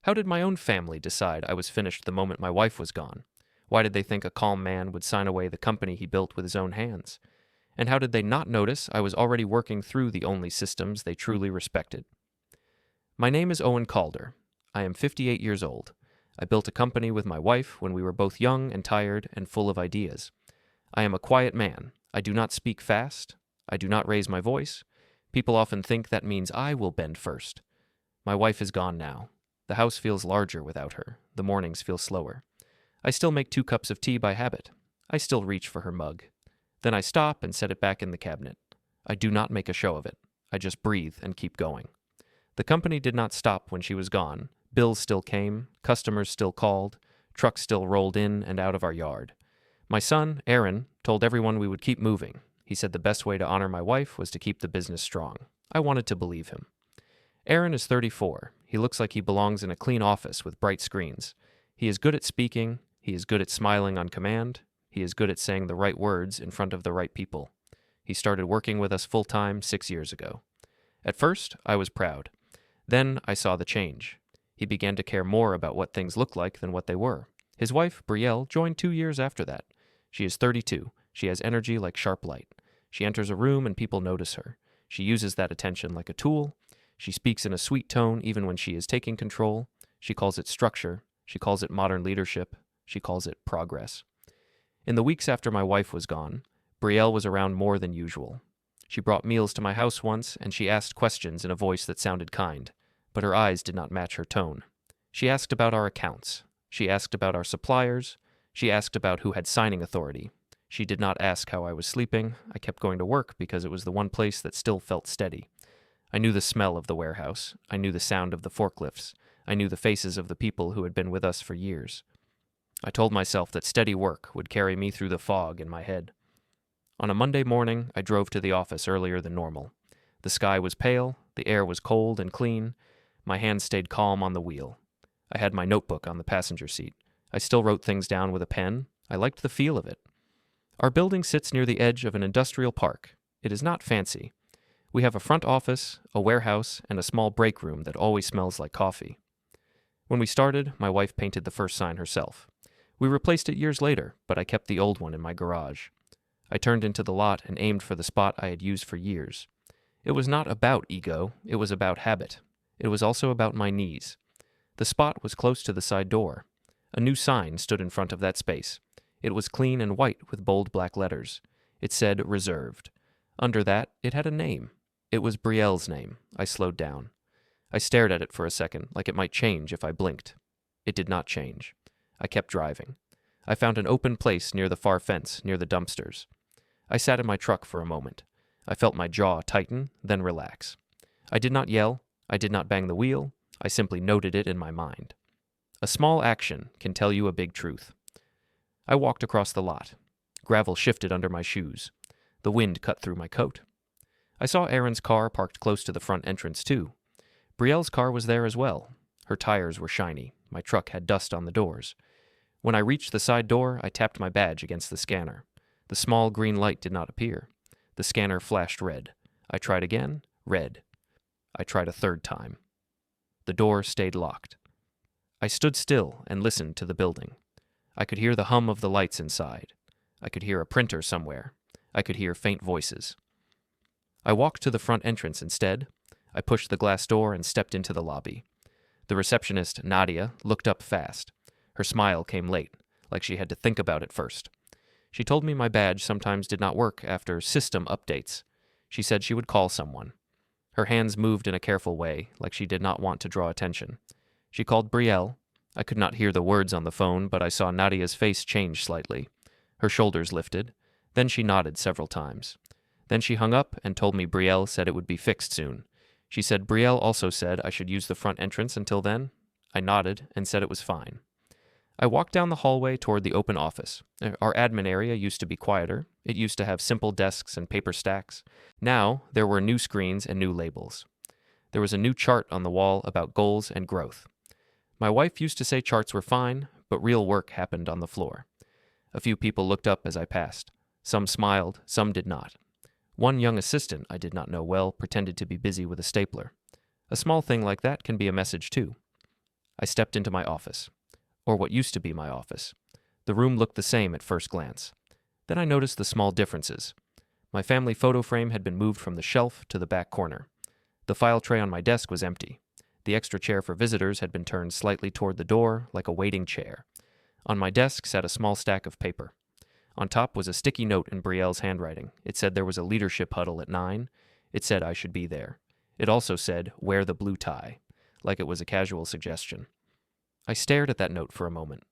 How did my own family decide I was finished the moment my wife was gone? Why did they think a calm man would sign away the company he built with his own hands? And how did they not notice I was already working through the only systems they truly respected? My name is Owen Calder. I am 58 years old. I built a company with my wife when we were both young and tired and full of ideas. I am a quiet man. I do not speak fast. I do not raise my voice. People often think that means I will bend first. My wife is gone now. The house feels larger without her. The mornings feel slower. I still make 2 cups of tea by habit. I still reach for her mug. Then I stop and set it back in the cabinet. I do not make a show of it. I just breathe and keep going. The company did not stop when she was gone. Bills still came, customers still called, trucks still rolled in and out of our yard. My son, Aaron, told everyone we would keep moving. He said the best way to honor my wife was to keep the business strong. I wanted to believe him. Aaron is 34. He looks like he belongs in a clean office with bright screens. He is good at speaking. He is good at smiling on command. He is good at saying the right words in front of the right people. He started working with us full-time 6 years ago. At first, I was proud. Then I saw the change. He began to care more about what things looked like than what they were. His wife, Brielle, joined 2 years after that. She is 32. She has energy like sharp light. She enters a room and people notice her. She uses that attention like a tool. She speaks in a sweet tone even when she is taking control. She calls it structure. She calls it modern leadership. She calls it progress. In the weeks after my wife was gone, Brielle was around more than usual. She brought meals to my house once, and she asked questions in a voice that sounded kind, but her eyes did not match her tone. She asked about our accounts. She asked about our suppliers. She asked about who had signing authority. She did not ask how I was sleeping. I kept going to work because it was the one place that still felt steady. I knew the smell of the warehouse. I knew the sound of the forklifts. I knew the faces of the people who had been with us for years. I told myself that steady work would carry me through the fog in my head. On a Monday morning, I drove to the office earlier than normal. The sky was pale, the air was cold and clean. My hands stayed calm on the wheel. I had my notebook on the passenger seat. I still wrote things down with a pen. I liked the feel of it. Our building sits near the edge of an industrial park. It is not fancy. We have a front office, a warehouse, and a small break room that always smells like coffee. When we started, my wife painted the first sign herself. We replaced it years later, but I kept the old one in my garage. I turned into the lot and aimed for the spot I had used for years. It was not about ego, it was about habit. It was also about my knees. The spot was close to the side door. A new sign stood in front of that space. It was clean and white with bold black letters. It said reserved. Under that, it had a name. It was Brielle's name. I slowed down. I stared at it for a second, like it might change if I blinked. It did not change. I kept driving. I found an open place near the far fence, near the dumpsters. I sat in my truck for a moment. I felt my jaw tighten, then relax. I did not yell. I did not bang the wheel. I simply noted it in my mind. A small action can tell you a big truth. I walked across the lot. Gravel shifted under my shoes. The wind cut through my coat. I saw Aaron's car parked close to the front entrance, too. Brielle's car was there as well. Her tires were shiny. My truck had dust on the doors. When I reached the side door, I tapped my badge against the scanner. The small green light did not appear. The scanner flashed red. I tried again, red. I tried a third time. The door stayed locked. I stood still and listened to the building. I could hear the hum of the lights inside. I could hear a printer somewhere. I could hear faint voices. I walked to the front entrance instead. I pushed the glass door and stepped into the lobby. The receptionist, Nadia, looked up fast. Her smile came late, like she had to think about it first. She told me my badge sometimes did not work after system updates. She said she would call someone. Her hands moved in a careful way, like she did not want to draw attention. She called Brielle. I could not hear the words on the phone, but I saw Nadia's face change slightly. Her shoulders lifted. Then she nodded several times. Then she hung up and told me Brielle said it would be fixed soon. She said Brielle also said I should use the front entrance until then. I nodded and said it was fine. I walked down the hallway toward the open office. Our admin area used to be quieter. It used to have simple desks and paper stacks. Now, there were new screens and new labels. There was a new chart on the wall about goals and growth. My wife used to say charts were fine, but real work happened on the floor. A few people looked up as I passed. Some smiled, some did not. One young assistant I did not know well pretended to be busy with a stapler. A small thing like that can be a message too. I stepped into my office, or what used to be my office. The room looked the same at first glance. Then I noticed the small differences. My family photo frame had been moved from the shelf to the back corner. The file tray on my desk was empty. The extra chair for visitors had been turned slightly toward the door, like a waiting chair. On my desk sat a small stack of paper. On top was a sticky note in Brielle's handwriting. It said there was a leadership huddle at 9. It said I should be there. It also said, "Wear the blue tie," like it was a casual suggestion. I stared at that note for a moment.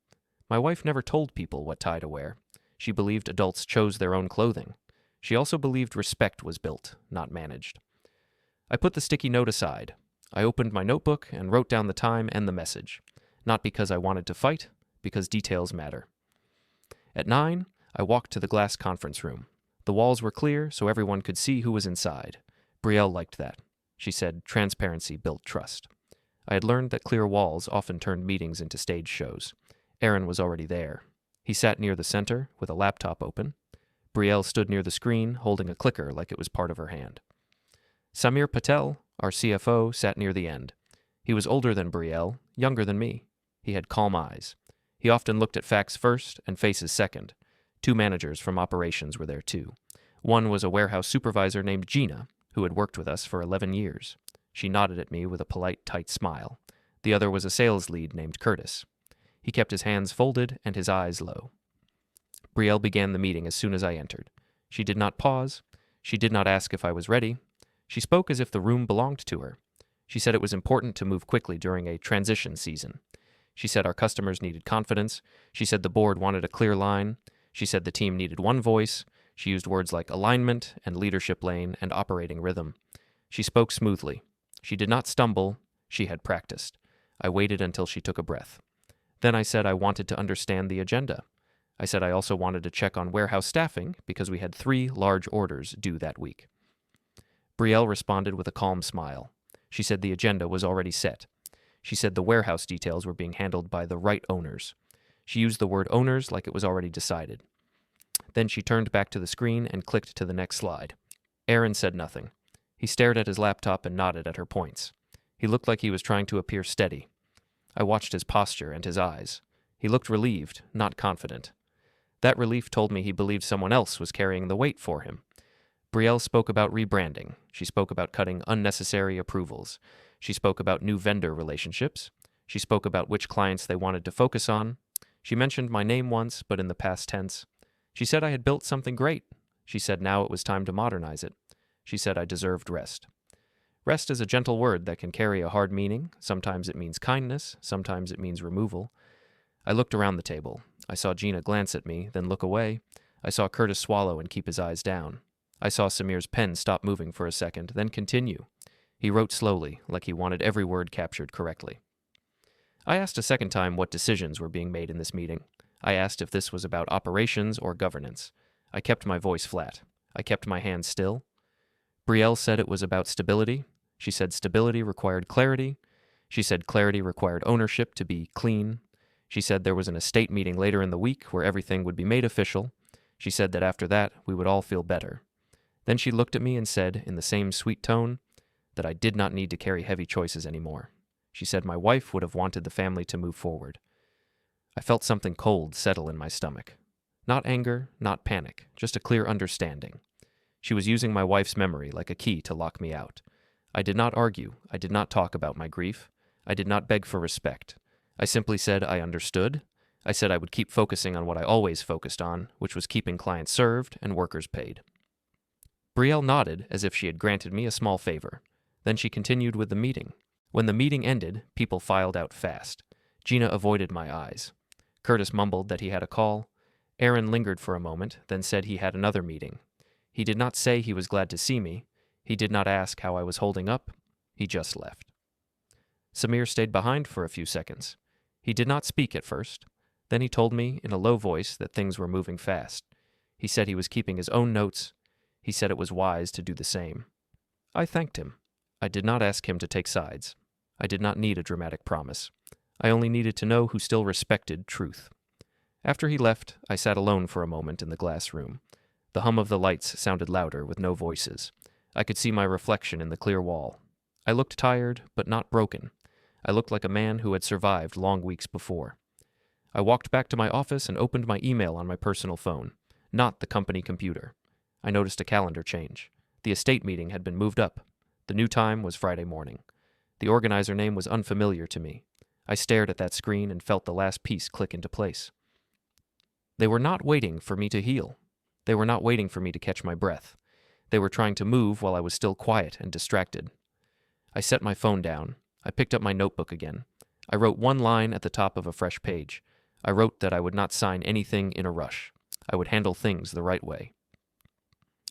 My wife never told people what tie to wear. She believed adults chose their own clothing. She also believed respect was built, not managed. I put the sticky note aside. I opened my notebook and wrote down the time and the message. Not because I wanted to fight, because details matter. At 9, I walked to the glass conference room. The walls were clear, so everyone could see who was inside. Brielle liked that. She said transparency built trust. I had learned that clear walls often turned meetings into stage shows. Aaron was already there. He sat near the center, with a laptop open. Brielle stood near the screen, holding a clicker like it was part of her hand. Samir Patel, our CFO, sat near the end. He was older than Brielle, younger than me. He had calm eyes. He often looked at facts first and faces second. 2 managers from operations were there too. One was a warehouse supervisor named Gina, who had worked with us for 11 years. She nodded at me with a polite, tight smile. The other was a sales lead named Curtis. He kept his hands folded and his eyes low. Brielle began the meeting as soon as I entered. She did not pause. She did not ask if I was ready. She spoke as if the room belonged to her. She said it was important to move quickly during a transition season. She said our customers needed confidence. She said the board wanted a clear line. She said the team needed one voice. She used words like alignment and leadership lane and operating rhythm. She spoke smoothly. She did not stumble. She had practiced. I waited until she took a breath. Then I said I wanted to understand the agenda. I said I also wanted to check on warehouse staffing because we had 3 large orders due that week. Brielle responded with a calm smile. She said the agenda was already set. She said the warehouse details were being handled by the right owners. She used the word owners like it was already decided. Then she turned back to the screen and clicked to the next slide. Aaron said nothing. He stared at his laptop and nodded at her points. He looked like he was trying to appear steady. I watched his posture and his eyes. He looked relieved, not confident. That relief told me he believed someone else was carrying the weight for him. Brielle spoke about rebranding. She spoke about cutting unnecessary approvals. She spoke about new vendor relationships. She spoke about which clients they wanted to focus on. She mentioned my name once, but in the past tense. She said I had built something great. She said now it was time to modernize it. She said I deserved rest. Rest is a gentle word that can carry a hard meaning. Sometimes it means kindness. Sometimes it means removal. I looked around the table. I saw Gina glance at me, then look away. I saw Curtis swallow and keep his eyes down. I saw Samir's pen stop moving for a second, then continue. He wrote slowly, like he wanted every word captured correctly. I asked a second time what decisions were being made in this meeting. I asked if this was about operations or governance. I kept my voice flat. I kept my hands still. Brielle said it was about stability. She said stability required clarity. She said clarity required ownership to be clean. She said there was an estate meeting later in the week where everything would be made official. She said that after that, we would all feel better. Then she looked at me and said, in the same sweet tone, that I did not need to carry heavy choices anymore. She said my wife would have wanted the family to move forward. I felt something cold settle in my stomach. Not anger, not panic, just a clear understanding. She was using my wife's memory like a key to lock me out. I did not argue. I did not talk about my grief. I did not beg for respect. I simply said I understood. I said I would keep focusing on what I always focused on, which was keeping clients served and workers paid. Brielle nodded as if she had granted me a small favor. Then she continued with the meeting. When the meeting ended, people filed out fast. Gina avoided my eyes. Curtis mumbled that he had a call. Aaron lingered for a moment, then said he had another meeting. He did not say he was glad to see me. He did not ask how I was holding up. He just left. Samir stayed behind for a few seconds. He did not speak at first. Then he told me in a low voice that things were moving fast. He said he was keeping his own notes. He said it was wise to do the same. I thanked him. I did not ask him to take sides. I did not need a dramatic promise. I only needed to know who still respected truth. After he left, I sat alone for a moment in the glass room. The hum of the lights sounded louder with no voices. I could see my reflection in the clear wall. I looked tired, but not broken. I looked like a man who had survived long weeks before. I walked back to my office and opened my email on my personal phone, not the company computer. I noticed a calendar change. The estate meeting had been moved up. The new time was Friday morning. The organizer name was unfamiliar to me. I stared at that screen and felt the last piece click into place. They were not waiting for me to heal. They were not waiting for me to catch my breath. They were trying to move while I was still quiet and distracted. I set my phone down. I picked up my notebook again. I wrote one line at the top of a fresh page. I wrote that I would not sign anything in a rush. I would handle things the right way.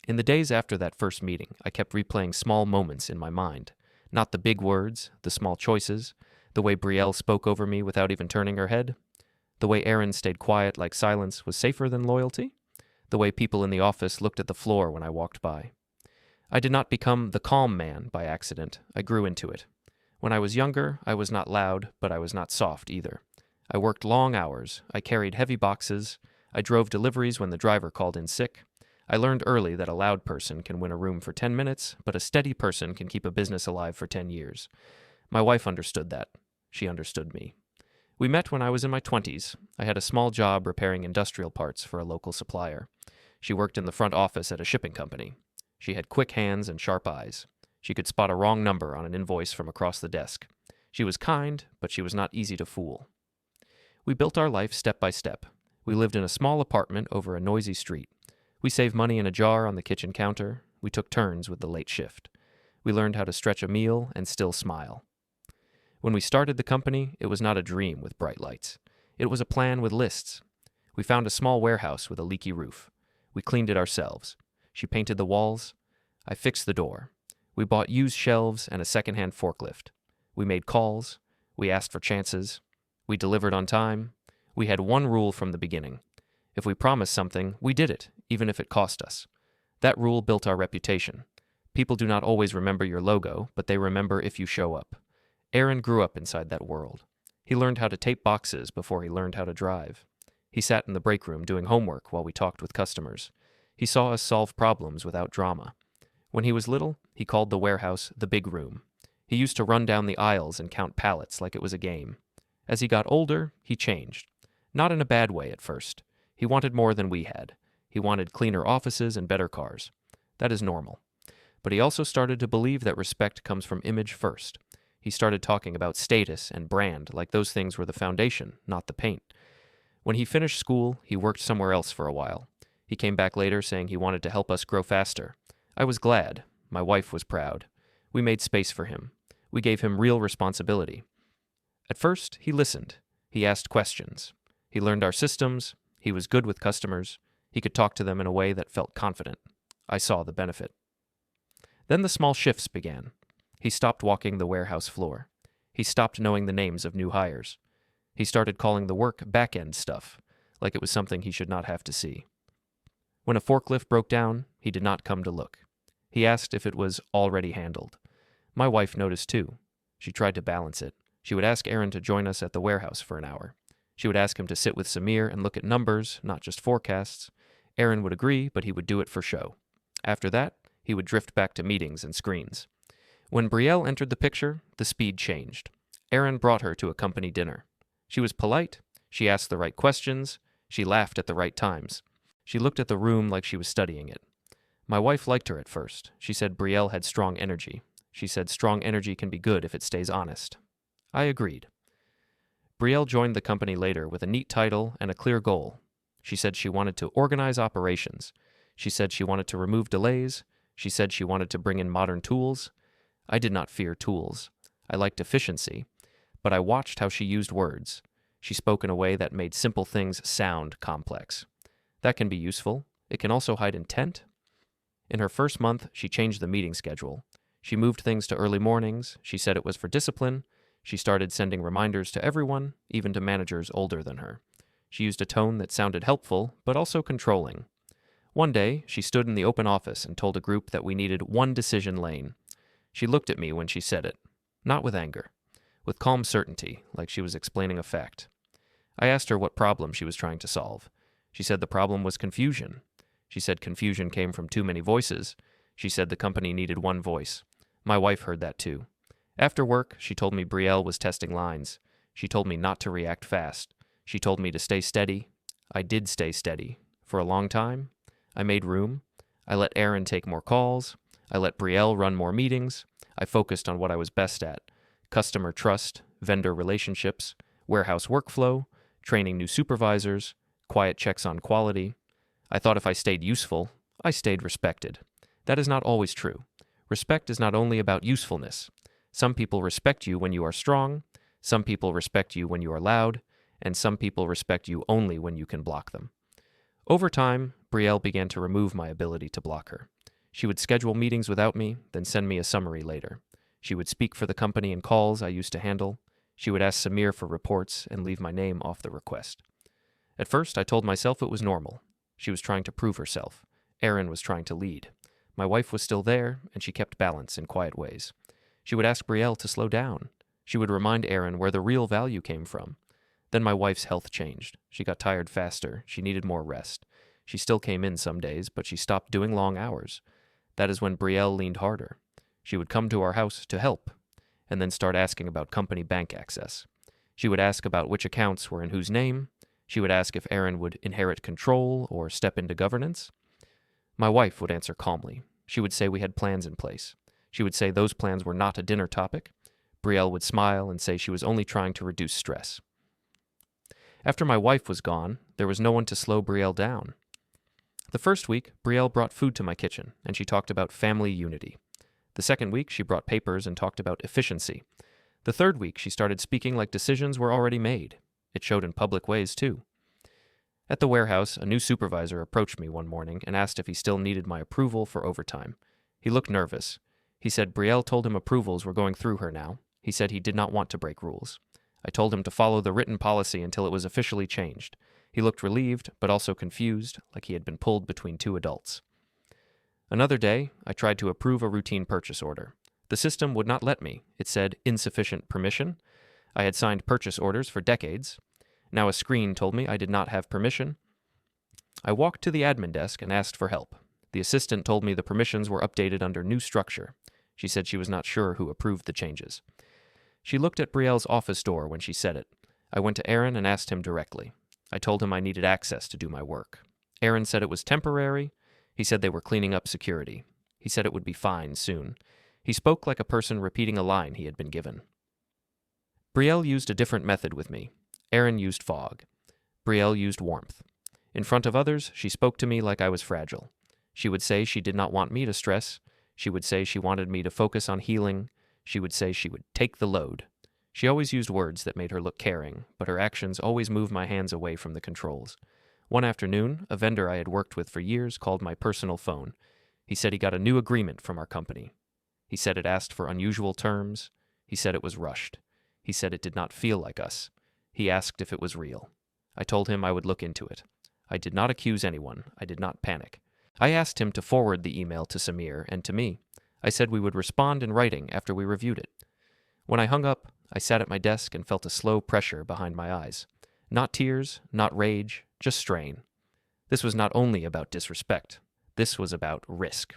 In the days after that first meeting, I kept replaying small moments in my mind. Not the big words, the small choices, the way Brielle spoke over me without even turning her head, the way Erin stayed quiet like silence was safer than loyalty, the way people in the office looked at the floor when I walked by. I did not become the calm man by accident. I grew into it. When I was younger, I was not loud, but I was not soft either. I worked long hours. I carried heavy boxes. I drove deliveries when the driver called in sick. I learned early that a loud person can win a room for 10 minutes, but a steady person can keep a business alive for 10 years. My wife understood that. She understood me. We met when I was in my 20s. I had a small job repairing industrial parts for a local supplier. She worked in the front office at a shipping company. She had quick hands and sharp eyes. She could spot a wrong number on an invoice from across the desk. She was kind, but she was not easy to fool. We built our life step by step. We lived in a small apartment over a noisy street. We saved money in a jar on the kitchen counter. We took turns with the late shift. We learned how to stretch a meal and still smile. When we started the company, it was not a dream with bright lights. It was a plan with lists. We found a small warehouse with a leaky roof. We cleaned it ourselves. She painted the walls. I fixed the door. We bought used shelves and a second-hand forklift. We made calls. We asked for chances. We delivered on time. We had one rule from the beginning. If we promised something, we did it, even if it cost us. That rule built our reputation. People do not always remember your logo, but they remember if you show up. Aaron grew up inside that world. He learned how to tape boxes before he learned how to drive. He sat in the break room doing homework while we talked with customers. He saw us solve problems without drama. When he was little, he called the warehouse the big room. He used to run down the aisles and count pallets like it was a game. As he got older, he changed. Not in a bad way at first. He wanted more than we had. He wanted cleaner offices and better cars. That is normal. But he also started to believe that respect comes from image first. He started talking about status and brand like those things were the foundation, not the paint. When he finished school, he worked somewhere else for a while. He came back later saying he wanted to help us grow faster. I was glad. My wife was proud. We made space for him. We gave him real responsibility. At first, he listened. He asked questions. He learned our systems. He was good with customers. He could talk to them in a way that felt confident. I saw the benefit. Then the small shifts began. He stopped walking the warehouse floor. He stopped knowing the names of new hires. He started calling the work back-end stuff, like it was something he should not have to see. When a forklift broke down, he did not come to look. He asked if it was already handled. My wife noticed too. She tried to balance it. She would ask Aaron to join us at the warehouse for an hour. She would ask him to sit with Samir and look at numbers, not just forecasts. Aaron would agree, but he would do it for show. After that, he would drift back to meetings and screens. When Brielle entered the picture, the speed changed. Aaron brought her to a company dinner. She was polite. She asked the right questions. She laughed at the right times. She looked at the room like she was studying it. My wife liked her at first. She said Brielle had strong energy. She said strong energy can be good if it stays honest. I agreed. Brielle joined the company later with a neat title and a clear goal. She said she wanted to organize operations. She said she wanted to remove delays. She said she wanted to bring in modern tools. I did not fear tools. I liked efficiency. But I watched how she used words. She spoke in a way that made simple things sound complex. That can be useful. It can also hide intent. In her first month, she changed the meeting schedule. She moved things to early mornings. She said it was for discipline. She started sending reminders to everyone, even to managers older than her. She used a tone that sounded helpful, but also controlling. One day, she stood in the open office and told a group that we needed one decision lane. She looked at me when she said it, not with anger, with calm certainty, like she was explaining a fact. I asked her what problem she was trying to solve. She said the problem was confusion. She said confusion came from too many voices. She said the company needed one voice. My wife heard that too. After work, she told me Brielle was testing lines. She told me not to react fast. She told me to stay steady. I did stay steady. For a long time, I made room. I let Aaron take more calls. I let Brielle run more meetings. I focused on what I was best at: customer trust, vendor relationships, warehouse workflow, training new supervisors, quiet checks on quality. I thought if I stayed useful, I stayed respected. That is not always true. Respect is not only about usefulness. Some people respect you when you are strong, some people respect you when you are loud, and some people respect you only when you can block them. Over time, Brielle began to remove my ability to block her. She would schedule meetings without me, then send me a summary later. She would speak for the company in calls I used to handle. She would ask Samir for reports and leave my name off the request. At first, I told myself it was normal. She was trying to prove herself. Aaron was trying to lead. My wife was still there, and she kept balance in quiet ways. She would ask Brielle to slow down. She would remind Aaron where the real value came from. Then my wife's health changed. She got tired faster. She needed more rest. She still came in some days, but she stopped doing long hours. That is when Brielle leaned harder. She would come to our house to help, and then start asking about company bank access. She would ask about which accounts were in whose name. She would ask if Aaron would inherit control or step into governance. My wife would answer calmly. She would say we had plans in place. She would say those plans were not a dinner topic. Brielle would smile and say she was only trying to reduce stress. After my wife was gone, there was no one to slow Brielle down. The first week, Brielle brought food to my kitchen, and she talked about family unity. The second week, she brought papers and talked about efficiency. The third week, she started speaking like decisions were already made. It showed in public ways, too. At the warehouse, a new supervisor approached me one morning and asked if he still needed my approval for overtime. He looked nervous. He said Brielle told him approvals were going through her now. He said he did not want to break rules. I told him to follow the written policy until it was officially changed. He looked relieved, but also confused, like he had been pulled between two adults. Another day, I tried to approve a routine purchase order. The system would not let me. It said insufficient permission. I had signed purchase orders for decades. Now a screen told me I did not have permission. I walked to the admin desk and asked for help. The assistant told me the permissions were updated under new structure. She said she was not sure who approved the changes. She looked at Brielle's office door when she said it. I went to Aaron and asked him directly. I told him I needed access to do my work. Aaron said it was temporary. He said they were cleaning up security. He said it would be fine soon. He spoke like a person repeating a line he had been given. Brielle used a different method with me. Aaron used fog. Brielle used warmth. In front of others, she spoke to me like I was fragile. She would say she did not want me to stress. She would say she wanted me to focus on healing. She would say she would take the load. She always used words that made her look caring, but her actions always moved my hands away from the controls. One afternoon, a vendor I had worked with for years called my personal phone. He said he got a new agreement from our company. He said it asked for unusual terms. He said it was rushed. He said it did not feel like us. He asked if it was real. I told him I would look into it. I did not accuse anyone. I did not panic. I asked him to forward the email to Samir and to me. I said we would respond in writing after we reviewed it. When I hung up, I sat at my desk and felt a slow pressure behind my eyes. Not tears, not rage, just strain. This was not only about disrespect. This was about risk.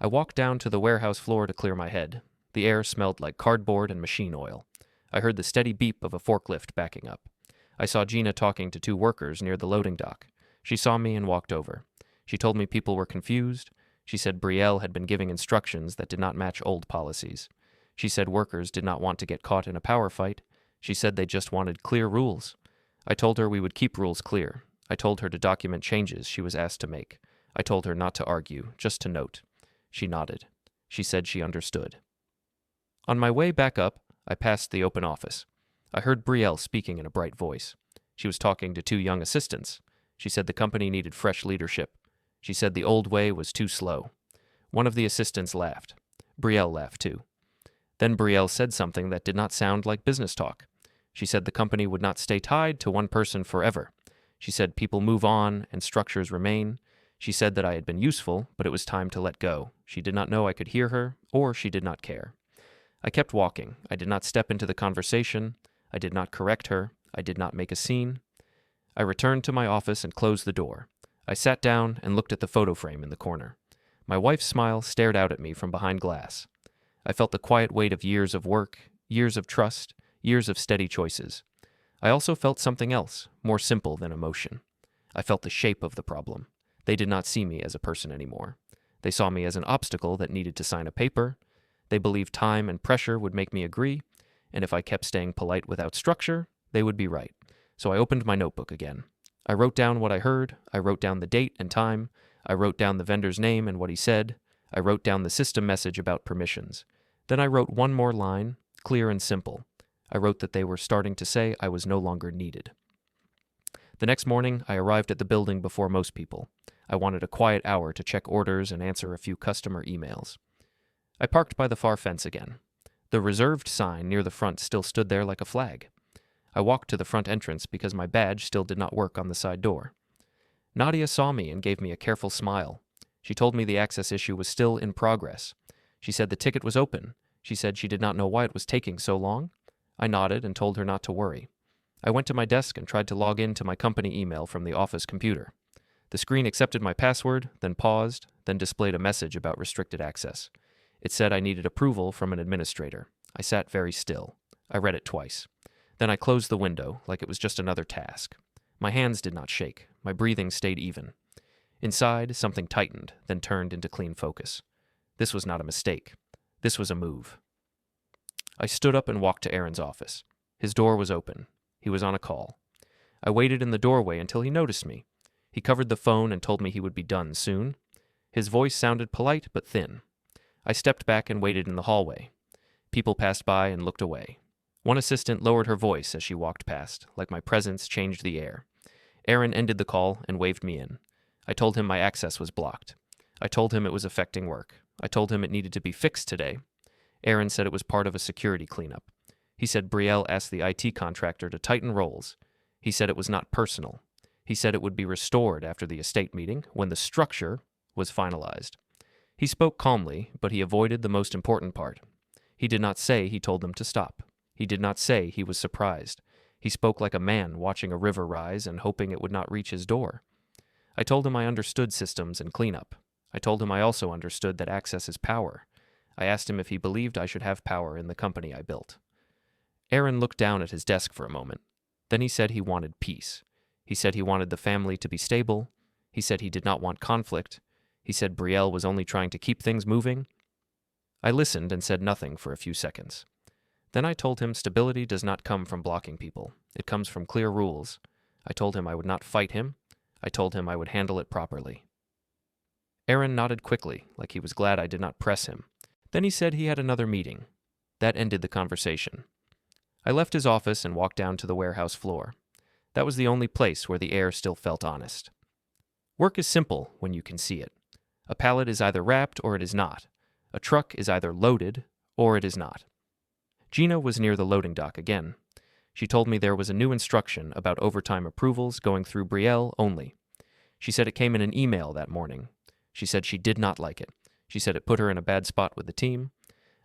I walked down to the warehouse floor to clear my head. The air smelled like cardboard and machine oil. I heard the steady beep of a forklift backing up. I saw Gina talking to two workers near the loading dock. She saw me and walked over. She told me people were confused. She said Brielle had been giving instructions that did not match old policies. She said workers did not want to get caught in a power fight. She said they just wanted clear rules. I told her we would keep rules clear. I told her to document changes she was asked to make. I told her not to argue, just to note. She nodded. She said she understood. On my way back up, I passed the open office. I heard Brielle speaking in a bright voice. She was talking to two young assistants. She said the company needed fresh leadership. She said the old way was too slow. One of the assistants laughed. Brielle laughed too. Then Brielle said something that did not sound like business talk. She said the company would not stay tied to one person forever. She said people move on and structures remain. She said that I had been useful, but it was time to let go. She did not know I could hear her, or she did not care. I kept walking. I did not step into the conversation. I did not correct her. I did not make a scene. I returned to my office and closed the door. I sat down and looked at the photo frame in the corner. My wife's smile stared out at me from behind glass. I felt the quiet weight of years of work, years of trust, years of steady choices. I also felt something else, more simple than emotion. I felt the shape of the problem. They did not see me as a person anymore. They saw me as an obstacle that needed to sign a paper. They believed time and pressure would make me agree, and if I kept staying polite without structure, they would be right. So I opened my notebook again. I wrote down what I heard. I wrote down the date and time. I wrote down the vendor's name and what he said. I wrote down the system message about permissions. Then I wrote one more line, clear and simple. I wrote that they were starting to say I was no longer needed. The next morning, I arrived at the building before most people. I wanted a quiet hour to check orders and answer a few customer emails. I parked by the far fence again. The reserved sign near the front still stood there like a flag. I walked to the front entrance because my badge still did not work on the side door. Nadia saw me and gave me a careful smile. She told me the access issue was still in progress. She said the ticket was open. She said she did not know why it was taking so long. I nodded and told her not to worry. I went to my desk and tried to log in to my company email from the office computer. The screen accepted my password, then paused, then displayed a message about restricted access. It said I needed approval from an administrator. I sat very still. I read it twice. Then I closed the window like it was just another task. My hands did not shake. My breathing stayed even. Inside, something tightened, then turned into clean focus. This was not a mistake. This was a move. I stood up and walked to Aaron's office. His door was open. He was on a call. I waited in the doorway until he noticed me. He covered the phone and told me he would be done soon. His voice sounded polite but thin. I stepped back and waited in the hallway. People passed by and looked away. One assistant lowered her voice as she walked past, like my presence changed the air. Aaron ended the call and waved me in. I told him my access was blocked. I told him it was affecting work. I told him it needed to be fixed today. Aaron said it was part of a security cleanup. He said Brielle asked the IT contractor to tighten roles. He said it was not personal. He said it would be restored after the estate meeting when the structure was finalized. He spoke calmly, but he avoided the most important part. He did not say he told them to stop. He did not say he was surprised. He spoke like a man watching a river rise and hoping it would not reach his door. I told him I understood systems and cleanup. I told him I also understood that access is power. I asked him if he believed I should have power in the company I built. Aaron looked down at his desk for a moment. Then he said he wanted peace. He said he wanted the family to be stable. He said he did not want conflict. He said Brielle was only trying to keep things moving. I listened and said nothing for a few seconds. Then I told him stability does not come from blocking people. It comes from clear rules. I told him I would not fight him. I told him I would handle it properly. Aaron nodded quickly, like he was glad I did not press him. Then he said he had another meeting. That ended the conversation. I left his office and walked down to the warehouse floor. That was the only place where the air still felt honest. Work is simple when you can see it. A pallet is either wrapped or it is not. A truck is either loaded or it is not. Gina was near the loading dock again. She told me there was a new instruction about overtime approvals going through Brielle only. She said it came in an email that morning. She said she did not like it. She said it put her in a bad spot with the team.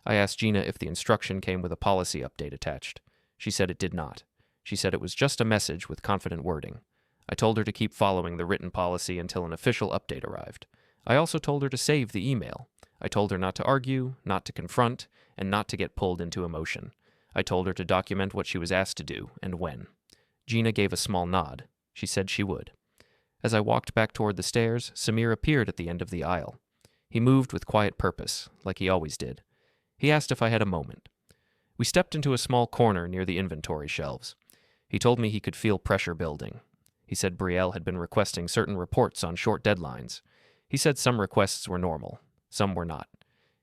I asked Gina if the instruction came with a policy update attached. She said it did not. She said it was just a message with confident wording. I told her to keep following the written policy until an official update arrived. I also told her to save the email. I told her not to argue, not to confront, and not to get pulled into emotion. I told her to document what she was asked to do and when. Gina gave a small nod. She said she would. As I walked back toward the stairs, Samir appeared at the end of the aisle. He moved with quiet purpose, like he always did. He asked if I had a moment. We stepped into a small corner near the inventory shelves. He told me he could feel pressure building. He said Brielle had been requesting certain reports on short deadlines. He said some requests were normal, some were not.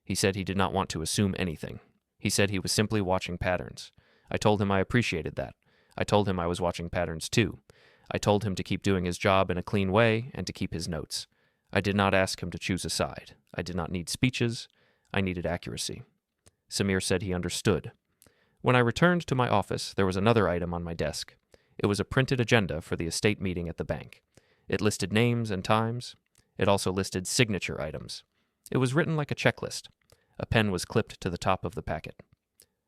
He said he did not want to assume anything. He said he was simply watching patterns. I told him I appreciated that. I told him I was watching patterns too. I told him to keep doing his job in a clean way and to keep his notes. I did not ask him to choose a side. I did not need speeches. I needed accuracy. Samir said he understood. When I returned to my office, there was another item on my desk. It was a printed agenda for the estate meeting at the bank. It listed names and times. It also listed signature items. It was written like a checklist. A pen was clipped to the top of the packet.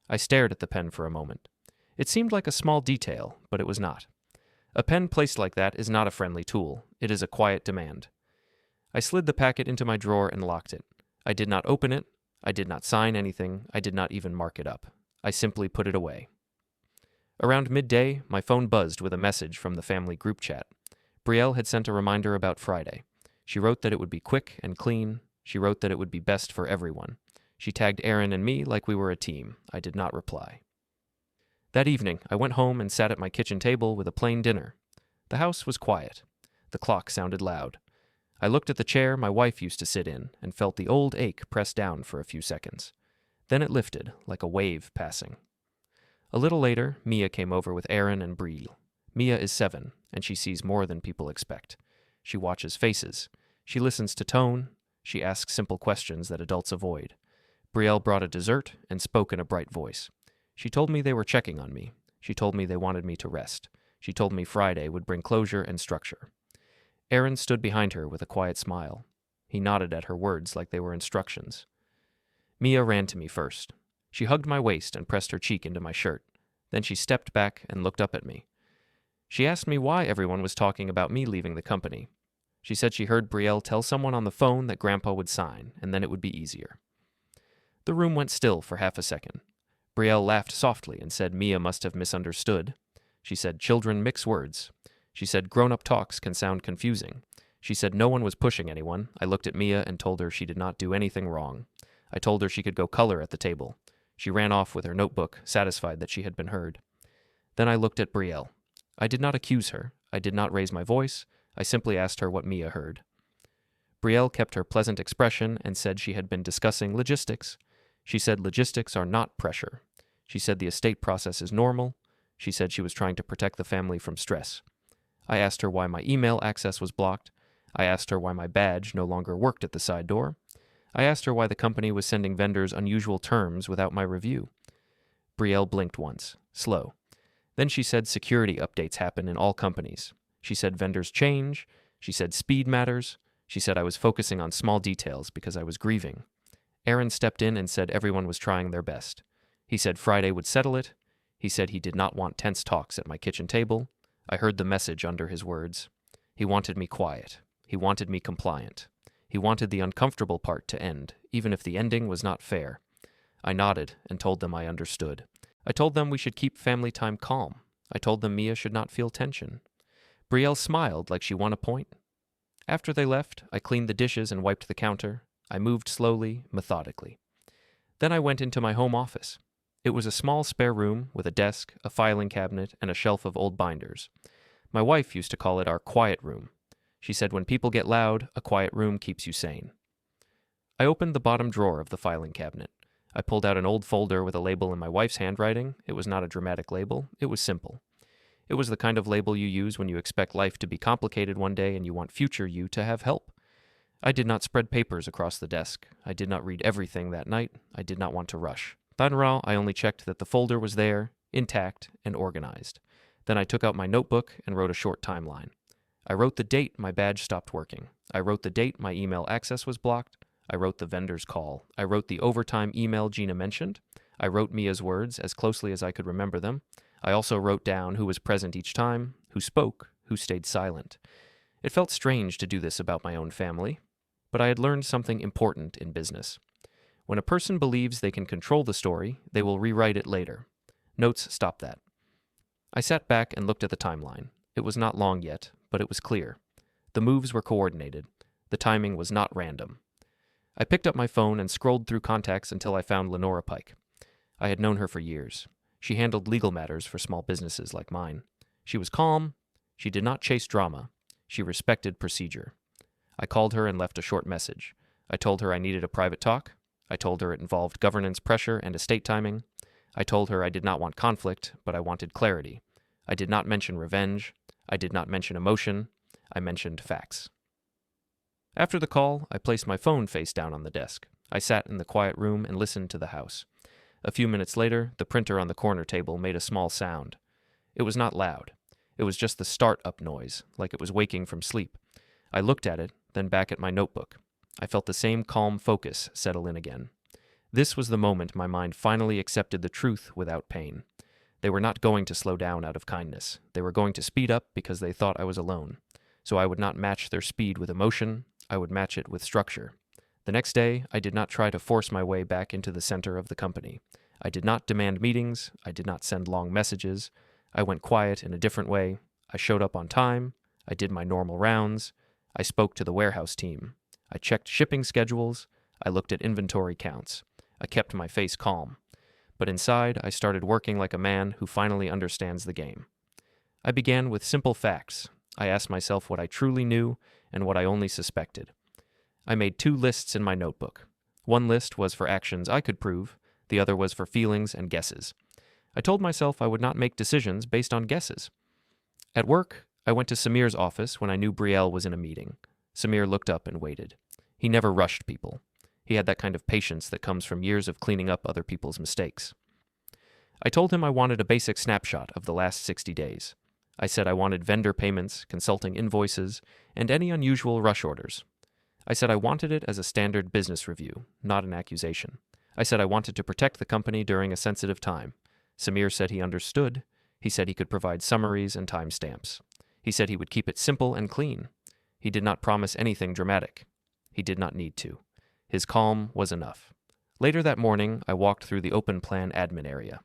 I stared at the pen for a moment. It seemed like a small detail, but it was not. A pen placed like that is not a friendly tool. It is a quiet demand. I slid the packet into my drawer and locked it. I did not open it. I did not sign anything. I did not even mark it up. I simply put it away. Around midday, my phone buzzed with a message from the family group chat. Brielle had sent a reminder about Friday. She wrote that it would be quick and clean. She wrote that it would be best for everyone. She tagged Aaron and me like we were a team. I did not reply. That evening, I went home and sat at my kitchen table with a plain dinner. The house was quiet. The clock sounded loud. I looked at the chair my wife used to sit in and felt the old ache press down for a few seconds. Then it lifted, like a wave passing. A little later, Mia came over with Aaron and Brielle. Mia is 7, and she sees more than people expect. She watches faces. She listens to tone. She asks simple questions that adults avoid. Brielle brought a dessert and spoke in a bright voice. She told me they were checking on me. She told me they wanted me to rest. She told me Friday would bring closure and structure. Aaron stood behind her with a quiet smile. He nodded at her words like they were instructions. Mia ran to me first. She hugged my waist and pressed her cheek into my shirt. Then she stepped back and looked up at me. She asked me why everyone was talking about me leaving the company. She said she heard Brielle tell someone on the phone that Grandpa would sign, and then it would be easier. The room went still for half a second. Brielle laughed softly and said Mia must have misunderstood. She said children mix words. She said grown-up talks can sound confusing. She said no one was pushing anyone. I looked at Mia and told her she did not do anything wrong. I told her she could go color at the table. She ran off with her notebook, satisfied that she had been heard. Then I looked at Brielle. I did not accuse her. I did not raise my voice. I simply asked her what Mia heard. Brielle kept her pleasant expression and said she had been discussing logistics. She said logistics are not pressure. She said the estate process is normal. She said she was trying to protect the family from stress. I asked her why my email access was blocked. I asked her why my badge no longer worked at the side door. I asked her why the company was sending vendors unusual terms without my review. Brielle blinked once, slow. Then she said security updates happen in all companies. She said vendors change. She said speed matters. She said I was focusing on small details because I was grieving. Aaron stepped in and said everyone was trying their best. He said Friday would settle it. He said he did not want tense talks at my kitchen table. I heard the message under his words. He wanted me quiet. He wanted me compliant. He wanted the uncomfortable part to end, even if the ending was not fair. I nodded and told them I understood. I told them we should keep family time calm. I told them Mia should not feel tension. Brielle smiled like she won a point. After they left, I cleaned the dishes and wiped the counter. I moved slowly, methodically. Then I went into my home office. It was a small spare room with a desk, a filing cabinet, and a shelf of old binders. My wife used to call it our quiet room. She said when people get loud, a quiet room keeps you sane. I opened the bottom drawer of the filing cabinet. I pulled out an old folder with a label in my wife's handwriting. It was not a dramatic label. It was simple. It was the kind of label you use when you expect life to be complicated one day and you want future you to have help. I did not spread papers across the desk. I did not read everything that night. I did not want to rush. Tanrao, I only checked that the folder was there, intact, and organized. Then I took out my notebook and wrote a short timeline. I wrote the date my badge stopped working. I wrote the date my email access was blocked. I wrote the vendor's call. I wrote the overtime email Gina mentioned. I wrote Mia's words as closely as I could remember them. I also wrote down who was present each time, who spoke, who stayed silent. It felt strange to do this about my own family, but I had learned something important in business. When a person believes they can control the story, they will rewrite it later. Notes stop that. I sat back and looked at the timeline. It was not long yet, but it was clear. The moves were coordinated. The timing was not random. I picked up my phone and scrolled through contacts until I found Lenora Pike. I had known her for years. She handled legal matters for small businesses like mine. She was calm. She did not chase drama. She respected procedure. I called her and left a short message. I told her I needed a private talk. I told her it involved governance pressure and estate timing. I told her I did not want conflict, but I wanted clarity. I did not mention revenge. I did not mention emotion. I mentioned facts. After the call, I placed my phone face down on the desk. I sat in the quiet room and listened to the house. A few minutes later, the printer on the corner table made a small sound. It was not loud. It was just the start-up noise, like it was waking from sleep. I looked at it, then back at my notebook. I felt the same calm focus settle in again. This was the moment my mind finally accepted the truth without pain. They were not going to slow down out of kindness. They were going to speed up because they thought I was alone. So I would not match their speed with emotion. I would match it with structure. The next day, I did not try to force my way back into the center of the company. I did not demand meetings. I did not send long messages. I went quiet in a different way. I showed up on time. I did my normal rounds. I spoke to the warehouse team. I checked shipping schedules. I looked at inventory counts. I kept my face calm. But inside, I started working like a man who finally understands the game. I began with simple facts. I asked myself what I truly knew and what I only suspected. I made 2 lists in my notebook. One list was for actions I could prove. The other was for feelings and guesses. I told myself I would not make decisions based on guesses. At work, I went to Samir's office when I knew Brielle was in a meeting. Samir looked up and waited. He never rushed people. He had that kind of patience that comes from years of cleaning up other people's mistakes. I told him I wanted a basic snapshot of the last 60 days. I said I wanted vendor payments, consulting invoices, and any unusual rush orders. I said I wanted it as a standard business review, not an accusation. I said I wanted to protect the company during a sensitive time. Samir said he understood. He said he could provide summaries and timestamps. He said he would keep it simple and clean. He did not promise anything dramatic. He did not need to. His calm was enough. Later that morning, I walked through the open plan admin area.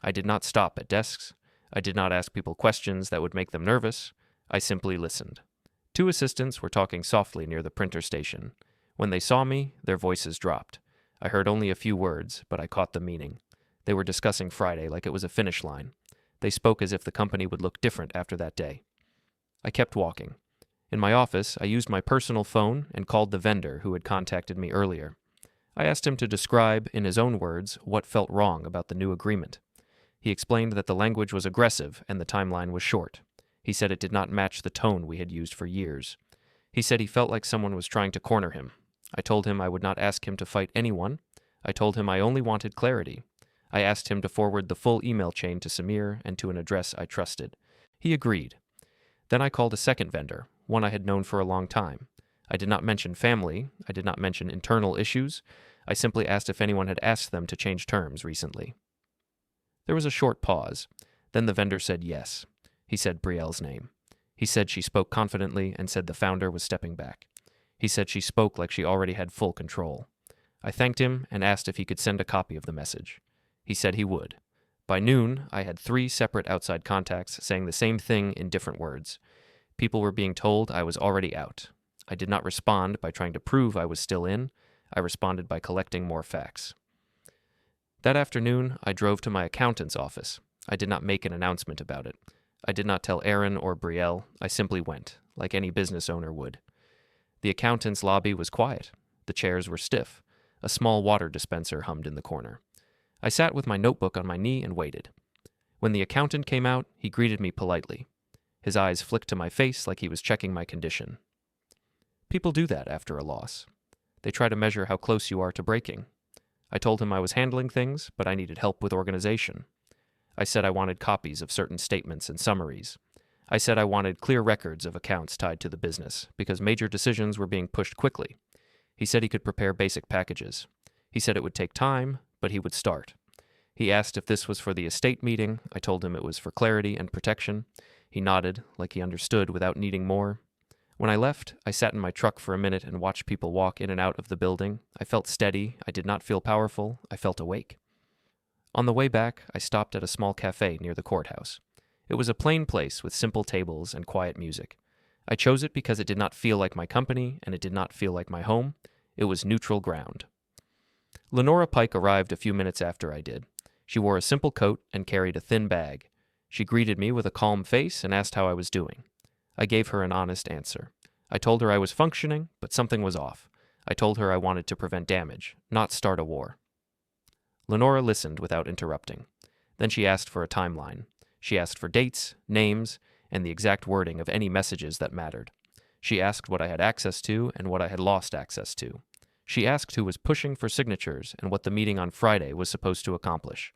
I did not stop at desks. I did not ask people questions that would make them nervous. I simply listened. 2 assistants were talking softly near the printer station. When they saw me, their voices dropped. I heard only a few words, but I caught the meaning. They were discussing Friday like it was a finish line. They spoke as if the company would look different after that day. I kept walking. In my office, I used my personal phone and called the vendor who had contacted me earlier. I asked him to describe, in his own words, what felt wrong about the new agreement. He explained that the language was aggressive and the timeline was short. He said it did not match the tone we had used for years. He said he felt like someone was trying to corner him. I told him I would not ask him to fight anyone. I told him I only wanted clarity. I asked him to forward the full email chain to Samir and to an address I trusted. He agreed. Then I called a second vendor, one I had known for a long time. I did not mention family. I did not mention internal issues. I simply asked if anyone had asked them to change terms recently. There was a short pause. Then the vendor said yes. He said Brielle's name. He said she spoke confidently and said the founder was stepping back. He said she spoke like she already had full control. I thanked him and asked if he could send a copy of the message. He said he would. By noon, I had 3 separate outside contacts saying the same thing in different words. People were being told I was already out. I did not respond by trying to prove I was still in. I responded by collecting more facts. That afternoon, I drove to my accountant's office. I did not make an announcement about it. I did not tell Aaron or Brielle. I simply went, like any business owner would. The accountant's lobby was quiet. The chairs were stiff. A small water dispenser hummed in the corner. I sat with my notebook on my knee and waited. When the accountant came out, he greeted me politely. His eyes flicked to my face like he was checking my condition. People do that after a loss. They try to measure how close you are to breaking. I told him I was handling things, but I needed help with organization. I said I wanted copies of certain statements and summaries. I said I wanted clear records of accounts tied to the business, because major decisions were being pushed quickly. He said he could prepare basic packages. He said it would take time, but he would start. He asked if this was for the estate meeting. I told him it was for clarity and protection. He nodded, like he understood without needing more. When I left, I sat in my truck for a minute and watched people walk in and out of the building. I felt steady. I did not feel powerful. I felt awake. On the way back, I stopped at a small cafe near the courthouse. It was a plain place with simple tables and quiet music. I chose it because it did not feel like my company, and it did not feel like my home. It was neutral ground. Lenora Pike arrived a few minutes after I did. She wore a simple coat and carried a thin bag. She greeted me with a calm face and asked how I was doing. I gave her an honest answer. I told her I was functioning, but something was off. I told her I wanted to prevent damage, not start a war. Lenora listened without interrupting. Then she asked for a timeline. She asked for dates, names, and the exact wording of any messages that mattered. She asked what I had access to and what I had lost access to. She asked who was pushing for signatures and what the meeting on Friday was supposed to accomplish.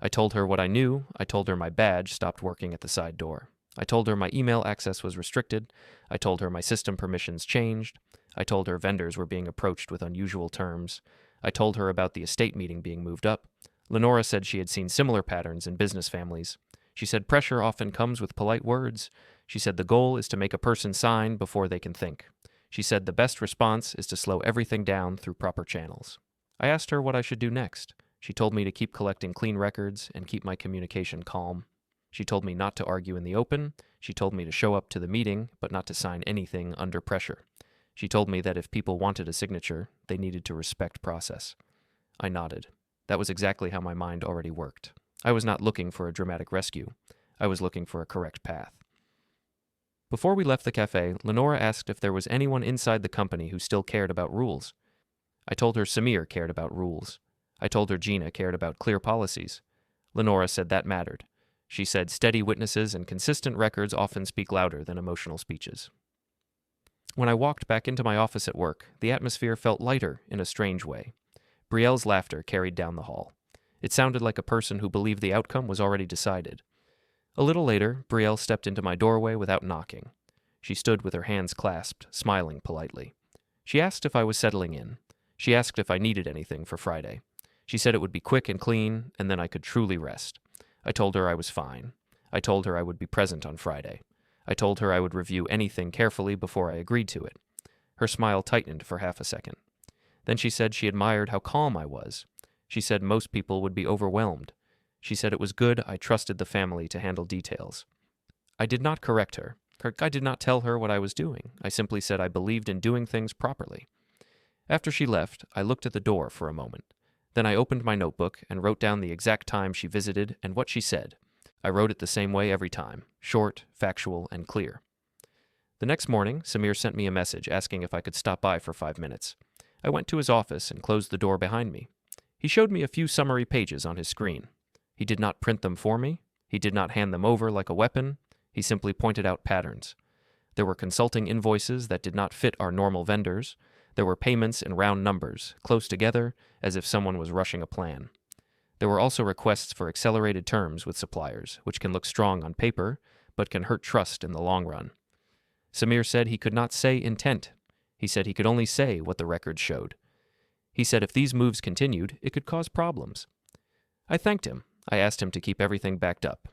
I told her what I knew. I told her my badge stopped working at the side door. I told her my email access was restricted. I told her my system permissions changed. I told her vendors were being approached with unusual terms. I told her about the estate meeting being moved up. Lenora said she had seen similar patterns in business families. She said pressure often comes with polite words. She said the goal is to make a person sign before they can think. She said the best response is to slow everything down through proper channels. I asked her what I should do next. She told me to keep collecting clean records and keep my communication calm. She told me not to argue in the open. She told me to show up to the meeting, but not to sign anything under pressure. She told me that if people wanted a signature, they needed to respect process. I nodded. That was exactly how my mind already worked. I was not looking for a dramatic rescue. I was looking for a correct path. Before we left the cafe, Lenora asked if there was anyone inside the company who still cared about rules. I told her Samir cared about rules. I told her Gina cared about clear policies. Lenora said that mattered. She said steady witnesses and consistent records often speak louder than emotional speeches. When I walked back into my office at work, the atmosphere felt lighter in a strange way. Brielle's laughter carried down the hall. It sounded like a person who believed the outcome was already decided. A little later, Brielle stepped into my doorway without knocking. She stood with her hands clasped, smiling politely. She asked if I was settling in. She asked if I needed anything for Friday. She said it would be quick and clean, and then I could truly rest. I told her I was fine. I told her I would be present on Friday. I told her I would review anything carefully before I agreed to it. Her smile tightened for half a second. Then she said she admired how calm I was. She said most people would be overwhelmed. She said it was good I trusted the family to handle details. I did not correct her. I did not tell her what I was doing. I simply said I believed in doing things properly. After she left, I looked at the door for a moment. Then I opened my notebook and wrote down the exact time she visited and what she said. I wrote it the same way every time, short, factual, and clear. The next morning, Samir sent me a message asking if I could stop by for 5 minutes. I went to his office and closed the door behind me. He showed me a few summary pages on his screen. He did not print them for me. He did not hand them over like a weapon. He simply pointed out patterns. There were consulting invoices that did not fit our normal vendors. There were payments in round numbers, close together, as if someone was rushing a plan. There were also requests for accelerated terms with suppliers, which can look strong on paper, but can hurt trust in the long run. Samir said he could not say intent. He said he could only say what the records showed. He said if these moves continued, it could cause problems. I thanked him. I asked him to keep everything backed up.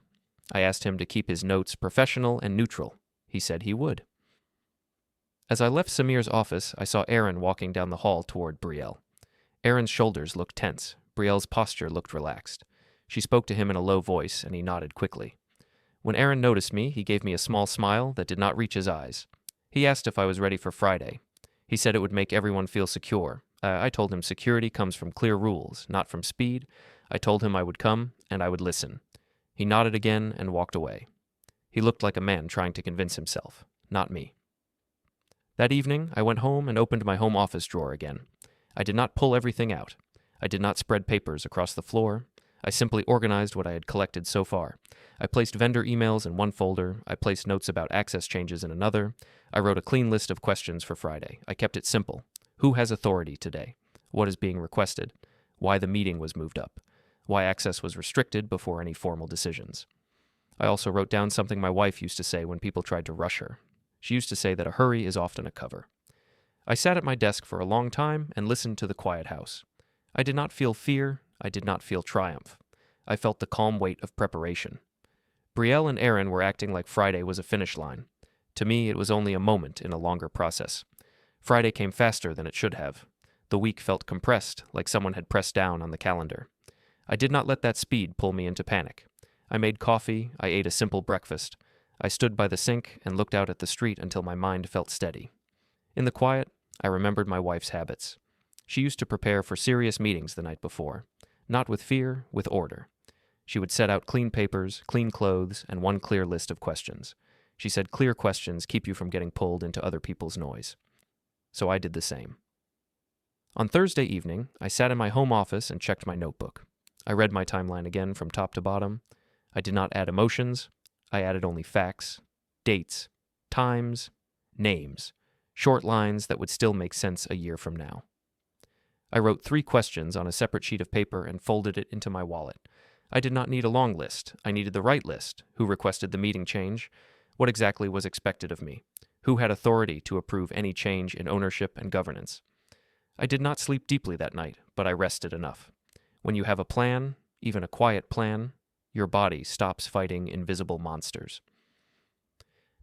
I asked him to keep his notes professional and neutral. He said he would. As I left Samir's office, I saw Aaron walking down the hall toward Brielle. Aaron's shoulders looked tense. Brielle's posture looked relaxed. She spoke to him in a low voice, and he nodded quickly. When Aaron noticed me, he gave me a small smile that did not reach his eyes. He asked if I was ready for Friday. He said it would make everyone feel secure. I told him security comes from clear rules, not from speed. I told him I would come, and I would listen. He nodded again and walked away. He looked like a man trying to convince himself, not me. That evening, I went home and opened my home office drawer again. I did not pull everything out. I did not spread papers across the floor. I simply organized what I had collected so far. I placed vendor emails in one folder. I placed notes about access changes in another. I wrote a clean list of questions for Friday. I kept it simple. Who has authority today? What is being requested? Why the meeting was moved up? Why access was restricted before any formal decisions? I also wrote down something my wife used to say when people tried to rush her. She used to say that a hurry is often a cover. I sat at my desk for a long time and listened to the quiet house. I did not feel fear. I did not feel triumph. I felt the calm weight of preparation. Brielle and Aaron were acting like Friday was a finish line. To me, it was only a moment in a longer process. Friday came faster than it should have. The week felt compressed, like someone had pressed down on the calendar. I did not let that speed pull me into panic. I made coffee. I ate a simple breakfast. I stood by the sink and looked out at the street until my mind felt steady. In the quiet, I remembered my wife's habits. She used to prepare for serious meetings the night before. Not with fear, with order. She would set out clean papers, clean clothes, and one clear list of questions. She said clear questions keep you from getting pulled into other people's noise. So I did the same. On Thursday evening, I sat in my home office and checked my notebook. I read my timeline again from top to bottom. I did not add emotions. I added only facts, dates, times, names, short lines that would still make sense a year from now. I wrote 3 questions on a separate sheet of paper and folded it into my wallet. I did not need a long list. I needed the right list. Who requested the meeting change? What exactly was expected of me? Who had authority to approve any change in ownership and governance? I did not sleep deeply that night, but I rested enough. When you have a plan, even a quiet plan, your body stops fighting invisible monsters.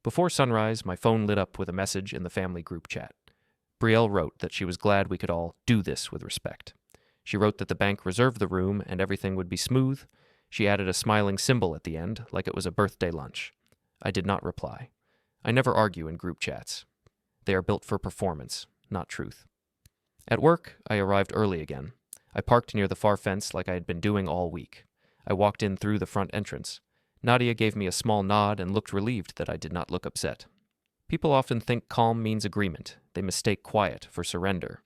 Before sunrise, my phone lit up with a message in the family group chat. Brielle wrote that she was glad we could all do this with respect. She wrote that the bank reserved the room and everything would be smooth. She added a smiling symbol at the end, like it was a birthday lunch. I did not reply. I never argue in group chats. They are built for performance, not truth. At work, I arrived early again. I parked near the far fence like I had been doing all week. I walked in through the front entrance. Nadia gave me a small nod and looked relieved that I did not look upset. People often think calm means agreement. They mistake quiet for surrender.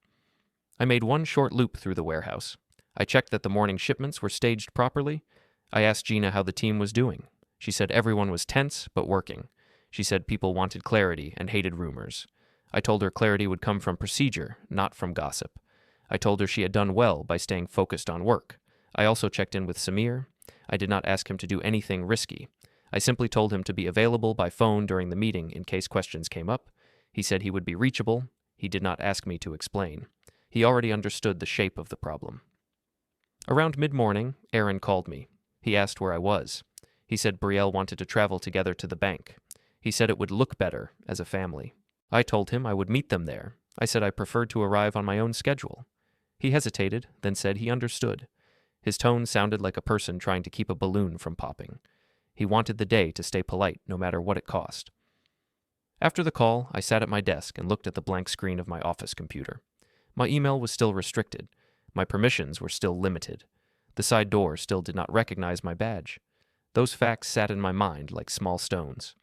I made one short loop through the warehouse. I checked that the morning shipments were staged properly. I asked Gina how the team was doing. She said everyone was tense, but working. She said people wanted clarity and hated rumors. I told her clarity would come from procedure, not from gossip. I told her she had done well by staying focused on work. I also checked in with Samir. I did not ask him to do anything risky. I simply told him to be available by phone during the meeting in case questions came up. He said he would be reachable. He did not ask me to explain. He already understood the shape of the problem. Around mid-morning, Aaron called me. He asked where I was. He said Brielle wanted to travel together to the bank. He said it would look better as a family. I told him I would meet them there. I said I preferred to arrive on my own schedule. He hesitated, then said he understood. His tone sounded like a person trying to keep a balloon from popping. He wanted the day to stay polite, no matter what it cost. After the call, I sat at my desk and looked at the blank screen of my office computer. My email was still restricted. My permissions were still limited. The side door still did not recognize my badge. Those facts sat in my mind like small stones.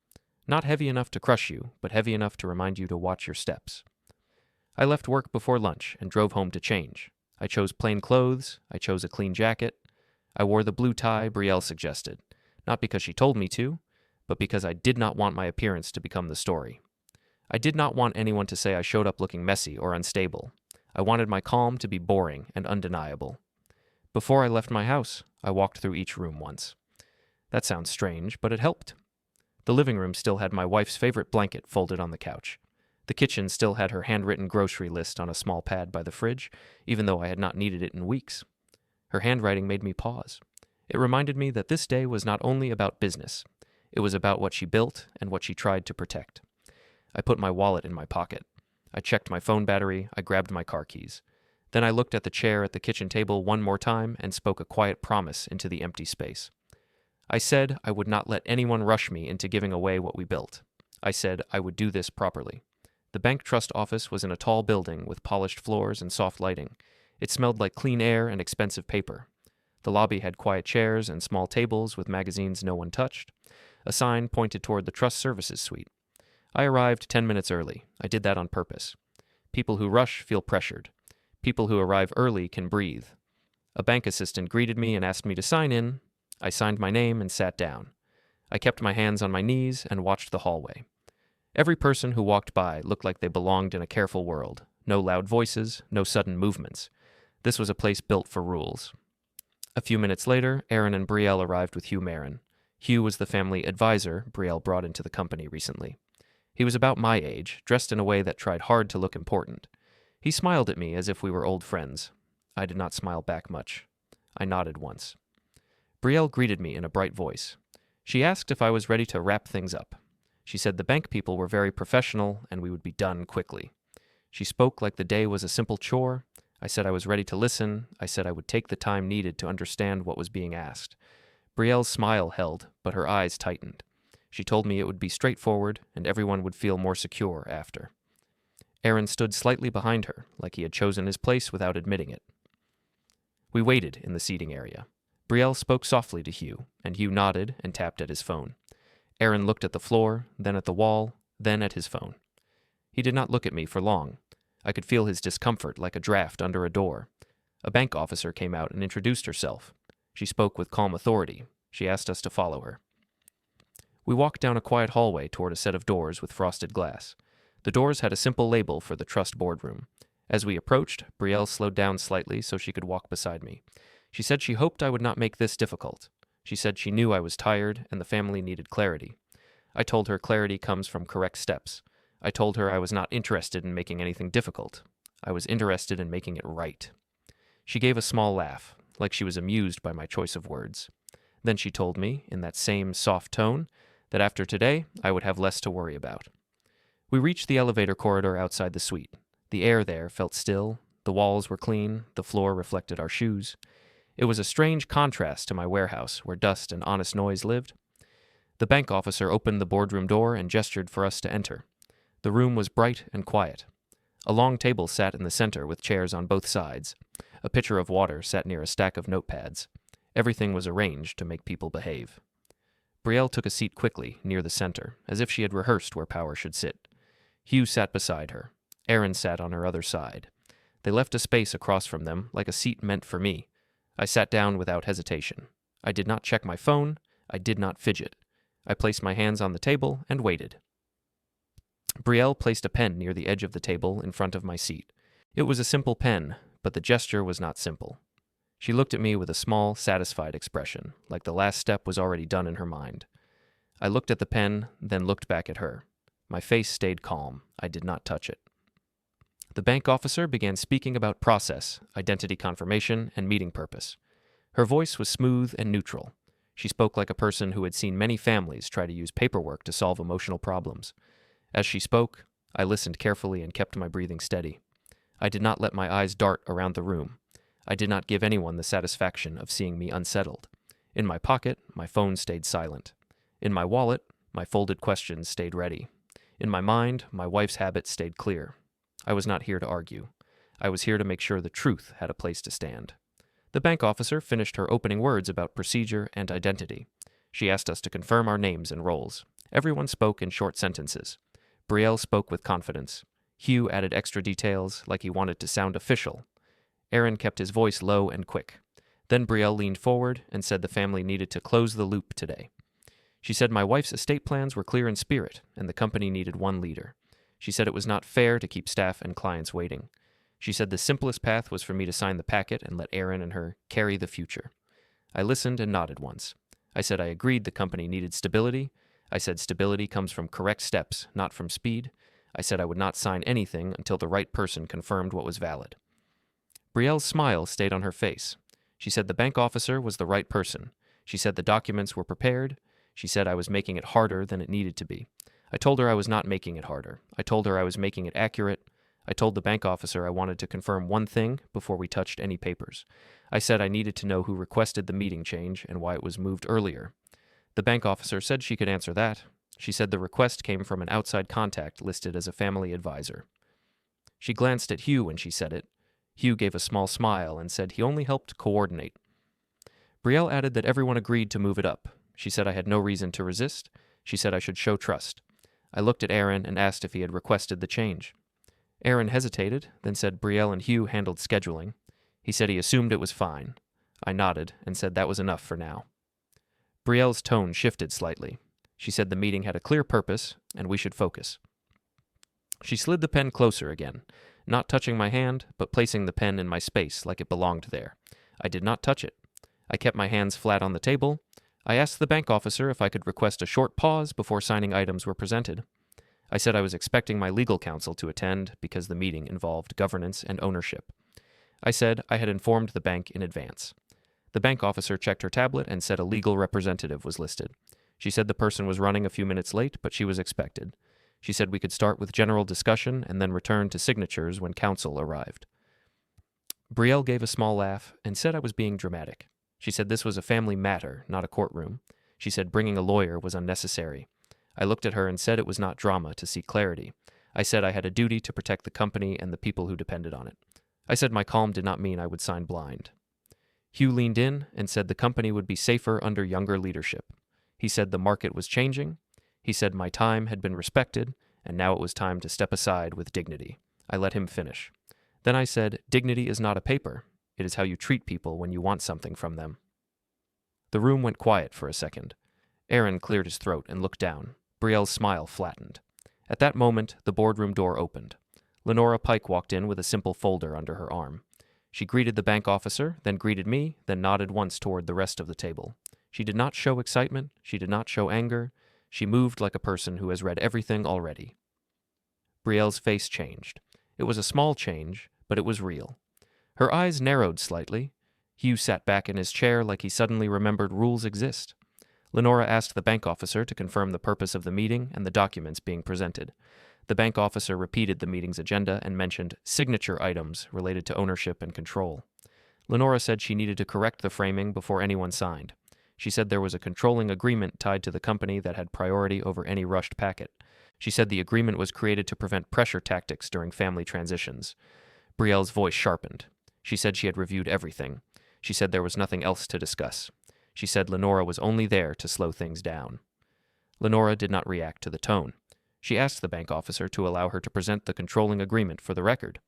Not heavy enough to crush you, but heavy enough to remind you to watch your steps. I left work before lunch and drove home to change. I chose plain clothes. I chose a clean jacket. I wore the blue tie Brielle suggested, not because she told me to, but because I did not want my appearance to become the story. I did not want anyone to say I showed up looking messy or unstable. I wanted my calm to be boring and undeniable. Before I left my house, I walked through each room once. That sounds strange, but it helped. The living room still had my wife's favorite blanket folded on the couch. The kitchen still had her handwritten grocery list on a small pad by the fridge, even though I had not needed it in weeks. Her handwriting made me pause. It reminded me that this day was not only about business. It was about what she built and what she tried to protect. I put my wallet in my pocket. I checked my phone battery. I grabbed my car keys. Then I looked at the chair at the kitchen table one more time and spoke a quiet promise into the empty space. I said I would not let anyone rush me into giving away what we built. I said I would do this properly. The bank trust office was in a tall building with polished floors and soft lighting. It smelled like clean air and expensive paper. The lobby had quiet chairs and small tables with magazines no one touched. A sign pointed toward the trust services suite. I arrived 10 minutes early. I did that on purpose. People who rush feel pressured. People who arrive early can breathe. A bank assistant greeted me and asked me to sign in. I signed my name and sat down. I kept my hands on my knees and watched the hallway. Every person who walked by looked like they belonged in a careful world. No loud voices, no sudden movements. This was a place built for rules. A few minutes later, Aaron and Brielle arrived with Hugh Marin. Hugh was the family advisor Brielle brought into the company recently. He was about my age, dressed in a way that tried hard to look important. He smiled at me as if we were old friends. I did not smile back much. I nodded once. Brielle greeted me in a bright voice. She asked if I was ready to wrap things up. She said the bank people were very professional and we would be done quickly. She spoke like the day was a simple chore. I said I was ready to listen. I said I would take the time needed to understand what was being asked. Brielle's smile held, but her eyes tightened. She told me it would be straightforward and everyone would feel more secure after. Aaron stood slightly behind her, like he had chosen his place without admitting it. We waited in the seating area. Brielle spoke softly to Hugh, and Hugh nodded and tapped at his phone. Aaron looked at the floor, then at the wall, then at his phone. He did not look at me for long. I could feel his discomfort like a draft under a door. A bank officer came out and introduced herself. She spoke with calm authority. She asked us to follow her. We walked down a quiet hallway toward a set of doors with frosted glass. The doors had a simple label for the trust boardroom. As we approached, Brielle slowed down slightly so she could walk beside me. She said she hoped I would not make this difficult. She said she knew I was tired and the family needed clarity. I told her clarity comes from correct steps. I told her I was not interested in making anything difficult. I was interested in making it right. She gave a small laugh, like she was amused by my choice of words. Then she told me, in that same soft tone, that after today I would have less to worry about. We reached the elevator corridor outside the suite. The air there felt still, the walls were clean, the floor reflected our shoes. It was a strange contrast to my warehouse, where dust and honest noise lived. The bank officer opened the boardroom door and gestured for us to enter. The room was bright and quiet. A long table sat in the center with chairs on both sides. A pitcher of water sat near a stack of notepads. Everything was arranged to make people behave. Brielle took a seat quickly, near the center, as if she had rehearsed where power should sit. Hugh sat beside her. Aaron sat on her other side. They left a space across from them, like a seat meant for me. I sat down without hesitation. I did not check my phone. I did not fidget. I placed my hands on the table and waited. Brielle placed a pen near the edge of the table in front of my seat. It was a simple pen, but the gesture was not simple. She looked at me with a small, satisfied expression, like the last step was already done in her mind. I looked at the pen, then looked back at her. My face stayed calm. I did not touch it. The bank officer began speaking about process, identity confirmation, and meeting purpose. Her voice was smooth and neutral. She spoke like a person who had seen many families try to use paperwork to solve emotional problems. As she spoke, I listened carefully and kept my breathing steady. I did not let my eyes dart around the room. I did not give anyone the satisfaction of seeing me unsettled. In my pocket, my phone stayed silent. In my wallet, my folded questions stayed ready. In my mind, my wife's habits stayed clear. I was not here to argue. I was here to make sure the truth had a place to stand. The bank officer finished her opening words about procedure and identity. She asked us to confirm our names and roles. Everyone spoke in short sentences. Brielle spoke with confidence. Hugh added extra details, like he wanted to sound official. Aaron kept his voice low and quick. Then Brielle leaned forward and said the family needed to close the loop today. She said my wife's estate plans were clear in spirit, and the company needed one leader. She said it was not fair to keep staff and clients waiting. She said the simplest path was for me to sign the packet and let Aaron and her carry the future. I listened and nodded once. I said I agreed the company needed stability. I said stability comes from correct steps, not from speed. I said I would not sign anything until the right person confirmed what was valid. Brielle's smile stayed on her face. She said the bank officer was the right person. She said the documents were prepared. She said I was making it harder than it needed to be. I told her I was not making it harder. I told her I was making it accurate. I told the bank officer I wanted to confirm one thing before we touched any papers. I said I needed to know who requested the meeting change and why it was moved earlier. The bank officer said she could answer that. She said the request came from an outside contact listed as a family advisor. She glanced at Hugh when she said it. Hugh gave a small smile and said he only helped coordinate. Brielle added that everyone agreed to move it up. She said I had no reason to resist. She said I should show trust. I looked at Aaron and asked if he had requested the change. Aaron hesitated, then said Brielle and Hugh handled scheduling. He said he assumed it was fine. I nodded and said that was enough for now. Brielle's tone shifted slightly. She said the meeting had a clear purpose, and we should focus. She slid the pen closer again, not touching my hand, but placing the pen in my space like it belonged there. I did not touch it. I kept my hands flat on the table. I asked the bank officer if I could request a short pause before signing items were presented. I said I was expecting my legal counsel to attend because the meeting involved governance and ownership. I said I had informed the bank in advance. The bank officer checked her tablet and said a legal representative was listed. She said the person was running a few minutes late, but she was expected. She said we could start with general discussion and then return to signatures when counsel arrived. Brielle gave a small laugh and said I was being dramatic. She said this was a family matter, not a courtroom. She said bringing a lawyer was unnecessary. I looked at her and said it was not drama to seek clarity. I said I had a duty to protect the company and the people who depended on it. I said my calm did not mean I would sign blind. Hugh leaned in and said the company would be safer under younger leadership. He said the market was changing. He said my time had been respected, and now it was time to step aside with dignity. I let him finish. Then I said, dignity is not a paper. It is how you treat people when you want something from them. The room went quiet for a second. Aaron cleared his throat and looked down. Brielle's smile flattened. At that moment, the boardroom door opened. Lenora Pike walked in with a simple folder under her arm. She greeted the bank officer, then greeted me, then nodded once toward the rest of the table. She did not show excitement. She did not show anger. She moved like a person who has read everything already. Brielle's face changed. It was a small change, but it was real. Her eyes narrowed slightly. Hugh sat back in his chair like he suddenly remembered rules exist. Lenora asked the bank officer to confirm the purpose of the meeting and the documents being presented. The bank officer repeated the meeting's agenda and mentioned signature items related to ownership and control. Lenora said she needed to correct the framing before anyone signed. She said there was a controlling agreement tied to the company that had priority over any rushed packet. She said the agreement was created to prevent pressure tactics during family transitions. Brielle's voice sharpened. She said she had reviewed everything. She said there was nothing else to discuss. She said Lenora was only there to slow things down. Lenora did not react to the tone. She asked the bank officer to allow her to present the controlling agreement for the record.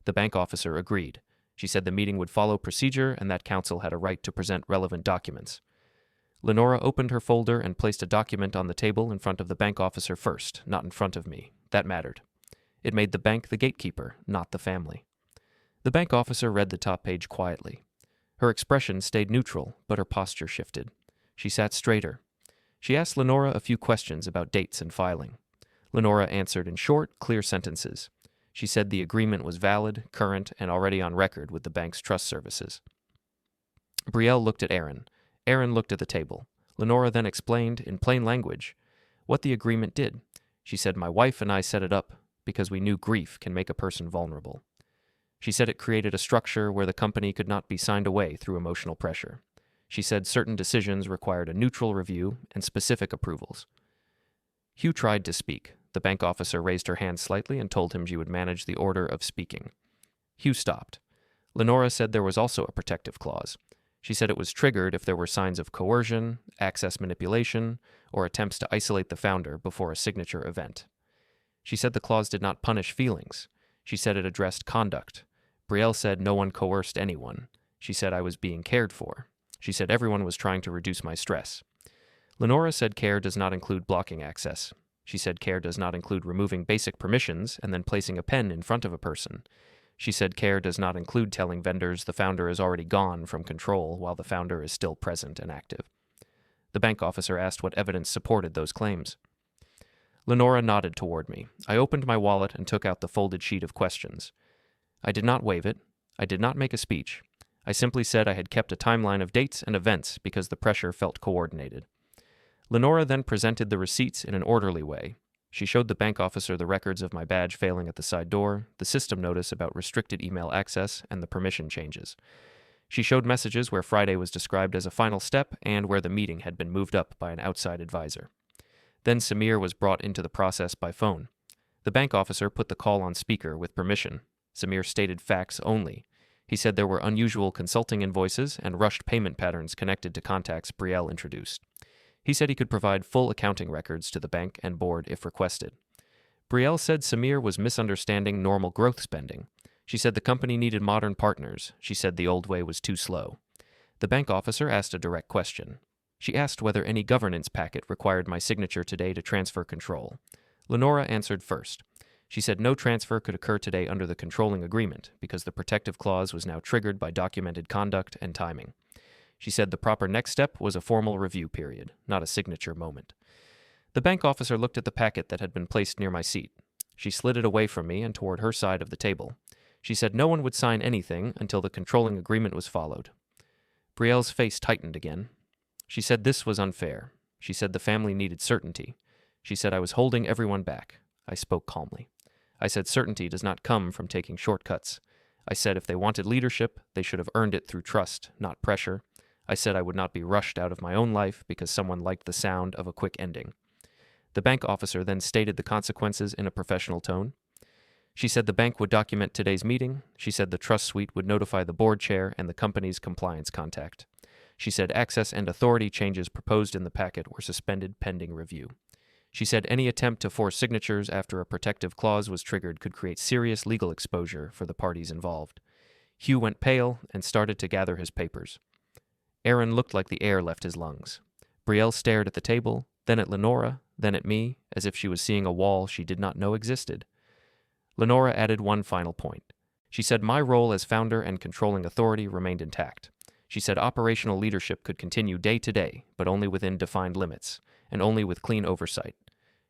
The bank officer agreed. She said the meeting would follow procedure and that counsel had a right to present relevant documents. Lenora opened her folder and placed a document on the table in front of the bank officer first, not in front of me. That mattered. It made the bank the gatekeeper, not the family. The bank officer read the top page quietly. Her expression stayed neutral, but her posture shifted. She sat straighter. She asked Lenora a few questions about dates and filing. Lenora answered in short, clear sentences. She said the agreement was valid, current, and already on record with the bank's trust services. Brielle looked at Aaron. Aaron looked at the table. Lenora then explained, in plain language, what the agreement did. She said, "My wife and I set it up because we knew grief can make a person vulnerable." She said it created a structure where the company could not be signed away through emotional pressure. She said certain decisions required a neutral review and specific approvals. Hugh tried to speak. The bank officer raised her hand slightly and told him she would manage the order of speaking. Hugh stopped. Lenora said there was also a protective clause. She said it was triggered if there were signs of coercion, access manipulation, or attempts to isolate the founder before a signature event. She said the clause did not punish feelings. She said it addressed conduct. Brielle said no one coerced anyone. She said I was being cared for. She said everyone was trying to reduce my stress. Lenora said care does not include blocking access. She said care does not include removing basic permissions and then placing a pen in front of a person. She said care does not include telling vendors the founder is already gone from control while the founder is still present and active. The bank officer asked what evidence supported those claims. Lenora nodded toward me. I opened my wallet and took out the folded sheet of questions. I did not waive it. I did not make a speech. I simply said I had kept a timeline of dates and events because the pressure felt coordinated. Lenora then presented the receipts in an orderly way. She showed the bank officer the records of my badge failing at the side door, the system notice about restricted email access, and the permission changes. She showed messages where Friday was described as a final step and where the meeting had been moved up by an outside advisor. Then Samir was brought into the process by phone. The bank officer put the call on speaker with permission. Samir stated facts only. He said there were unusual consulting invoices and rushed payment patterns connected to contacts Brielle introduced. He said he could provide full accounting records to the bank and board if requested. Brielle said Samir was misunderstanding normal growth spending. She said the company needed modern partners. She said the old way was too slow. The bank officer asked a direct question. She asked whether any governance packet required my signature today to transfer control. Lenora answered first. She said no transfer could occur today under the controlling agreement because the protective clause was now triggered by documented conduct and timing. She said the proper next step was a formal review period, not a signature moment. The bank officer looked at the packet that had been placed near my seat. She slid it away from me and toward her side of the table. She said no one would sign anything until the controlling agreement was followed. Brielle's face tightened again. She said this was unfair. She said the family needed certainty. She said I was holding everyone back. I spoke calmly. I said certainty does not come from taking shortcuts. I said if they wanted leadership, they should have earned it through trust, not pressure. I said I would not be rushed out of my own life because someone liked the sound of a quick ending. The bank officer then stated the consequences in a professional tone. She said the bank would document today's meeting. She said the trust suite would notify the board chair and the company's compliance contact. She said access and authority changes proposed in the packet were suspended pending review. She said any attempt to force signatures after a protective clause was triggered could create serious legal exposure for the parties involved. Hugh went pale and started to gather his papers. Aaron looked like the air left his lungs. Brielle stared at the table, then at Lenora, then at me, as if she was seeing a wall she did not know existed. Lenora added one final point. She said my role as founder and controlling authority remained intact. She said operational leadership could continue day to day, but only within defined limits, and only with clean oversight.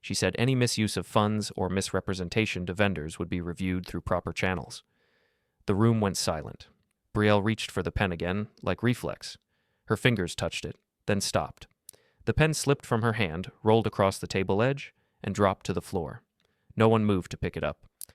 She said any misuse of funds or misrepresentation to vendors would be reviewed through proper channels. The room went silent. Brielle reached for the pen again, like reflex. Her fingers touched it, then stopped. The pen slipped from her hand, rolled across the table edge, and dropped to the floor. No one moved to pick it up.